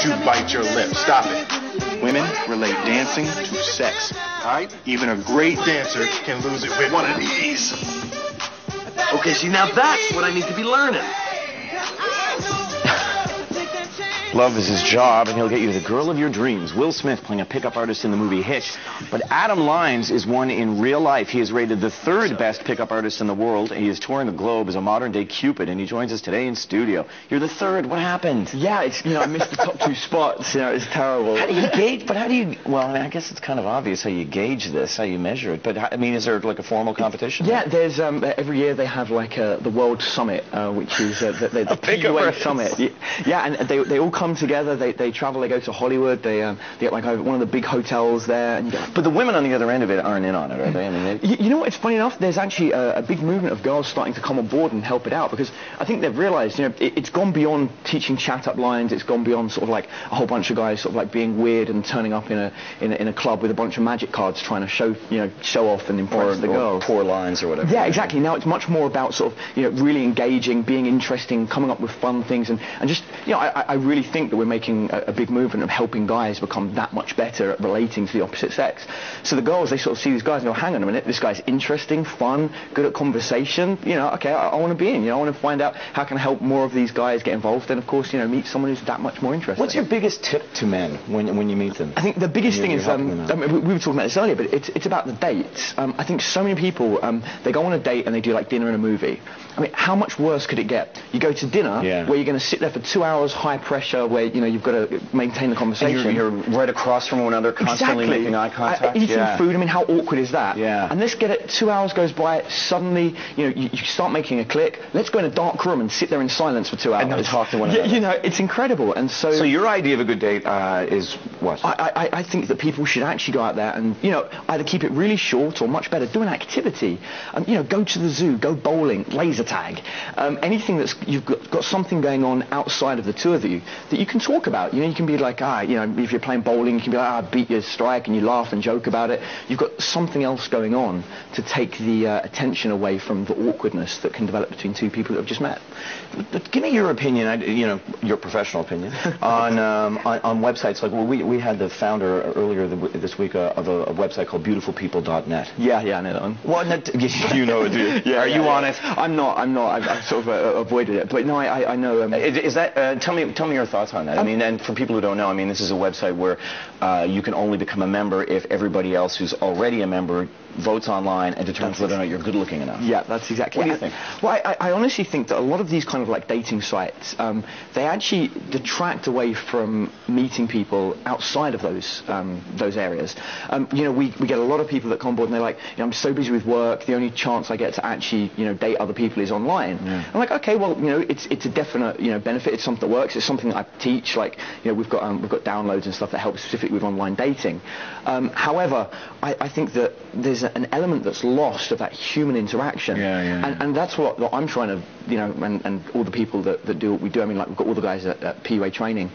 Don't you bite your lip. Stop it. Women relate dancing to sex. All right? Even a great dancer can lose it with one of these. Okay, see, now that's what I need to be learning. Love is his job, and he'll get you the girl of your dreams. Will Smith playing a pickup artist in the movie Hitch. But Adam Lyons is one in real life. He is rated the 3rd best pickup artist in the world. He is touring the globe as a modern-day Cupid, and he joins us today in studio. You're the 3rd. What happened? Yeah, it's, I missed the top 2 spots. It's terrible. How do you gauge? But how do you? Well, I mean, I guess it's kind of obvious how you gauge this, how you measure it. But I mean, is there like a formal competition? Yeah, there's every year they have like the World Summit, which is the PUA Summit. Yeah, and they all come together. They travel. They go to Hollywood. They get like one of the big hotels there. And but the women on the other end of it aren't in on it, are they? I mean, you know what? It's funny enough. There's actually a big movement of girls starting to come on board and help it out, because I think they've realised, it's gone beyond teaching chat-up lines. It's gone beyond sort of like a whole bunch of guys sort of like being weird and turning up in a club with a bunch of magic cards trying to show off and impress the girls. Poor lines or whatever. Yeah, exactly. Now it's much more about sort of really engaging, being interesting, coming up with fun things, and just I really think that we're making a big movement of helping guys become that much better at relating to the opposite sex. So the girls, they sort of see these guys and go, hang on a minute, this guy's interesting, fun, good at conversation, okay, I want to be in, I want to find out how can I help more of these guys get involved, and of course, meet someone who's that much more interesting. What's your biggest tip to men when you meet them? I think the biggest thing is, I mean, we were talking about this earlier, but it's about the dates. I think so many people, they go on a date and they do like dinner and a movie. I mean, how much worse could it get? You go to dinner, where you're going to sit there for 2 hours, high pressure, where, you've got to maintain the conversation. And you're right across from one another, constantly making eye contact. Eating food, I mean, how awkward is that? Yeah. And let's get it, 2 hours goes by, suddenly, you start making a click. Let's go in a dark room and sit there in silence for 2 hours. And not talk to one another. It's incredible. And so your idea of a good date is what? I think that people should actually go out there and, either keep it really short or much better, do an activity. Go to the zoo, go bowling, laser tag. Anything that's, you've got something going on outside of the two of you that you can talk about. You can be like, if you're playing bowling, you can be like, I beat your strike, and you laugh and joke about it. You've got something else going on to take the attention away from the awkwardness that can develop between two people that have just met. But give me your opinion, your professional opinion, on websites like, we had the founder earlier this week of a website called beautifulpeople.net. Yeah, I know that one. Well, you know it, do you? Yeah, Are you on it? I'm not. I've sort of avoided it. But no, I know. Is that? Tell me your thoughts on that. I mean, and for people who don't know, I mean, this is a website where you can only become a member if everybody else who's already a member votes online and determines whether or not you're good looking enough. Yeah, that's exactly. What do you think? Well, I honestly think that a lot of these kind of like dating sites, they actually detract away from meeting people outside of those areas. We get a lot of people that come on board and they're like, I'm so busy with work, the only chance I get to actually date other people is online. Yeah. I'm like, okay, well, it's a definite benefit. It's something that works. It's something that I teach. Like, we've got downloads and stuff that help specifically with online dating. However, I think that there's an element that's lost of that human interaction. And that's what I'm trying to, and all the people that do what we do. I mean, like, we've got all the guys at PUA training.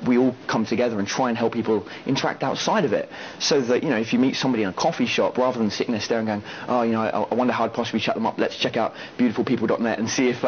We all come together and try and help people interact outside of it, so that if you meet somebody in a coffee shop, rather than sitting there staring, going, I wonder how I'd possibly shut them up. Let's check out beautifulpeople.net and see if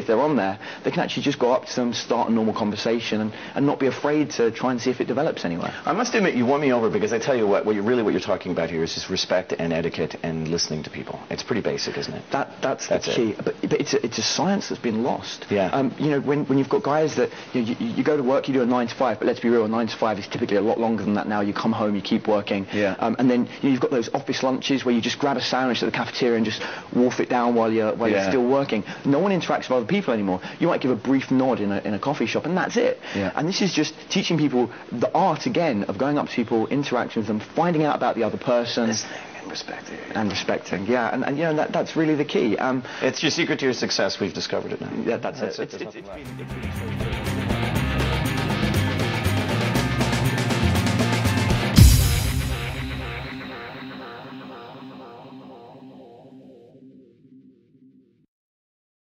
they're on there. They can actually just go up to them, start a normal conversation, and not be afraid to try and see if it develops anywhere. I must admit, you won me over, because I tell you what you're talking about here is just respect and etiquette and listening to people. It's pretty basic, isn't it? That's the key. But it's a science that's been lost. Yeah. When you've got guys that you go to work, you do a 9 to 5, but let's be real, a 9 to 5 is typically a lot longer than that now. You come home, you keep working. Yeah. And then you've got those office lunches where you just grab a sandwich at the cafeteria and just wolf it down while you're still working. No one interacts with other people anymore. You might give a brief nod in a coffee shop, and that's it. Yeah. And this is just teaching people the art again of going up to people, interacting with them, finding out about the other person. Listening and respecting. Yeah, and that's really the key. It's your secret to your success. We've discovered it now. Yeah, that's it.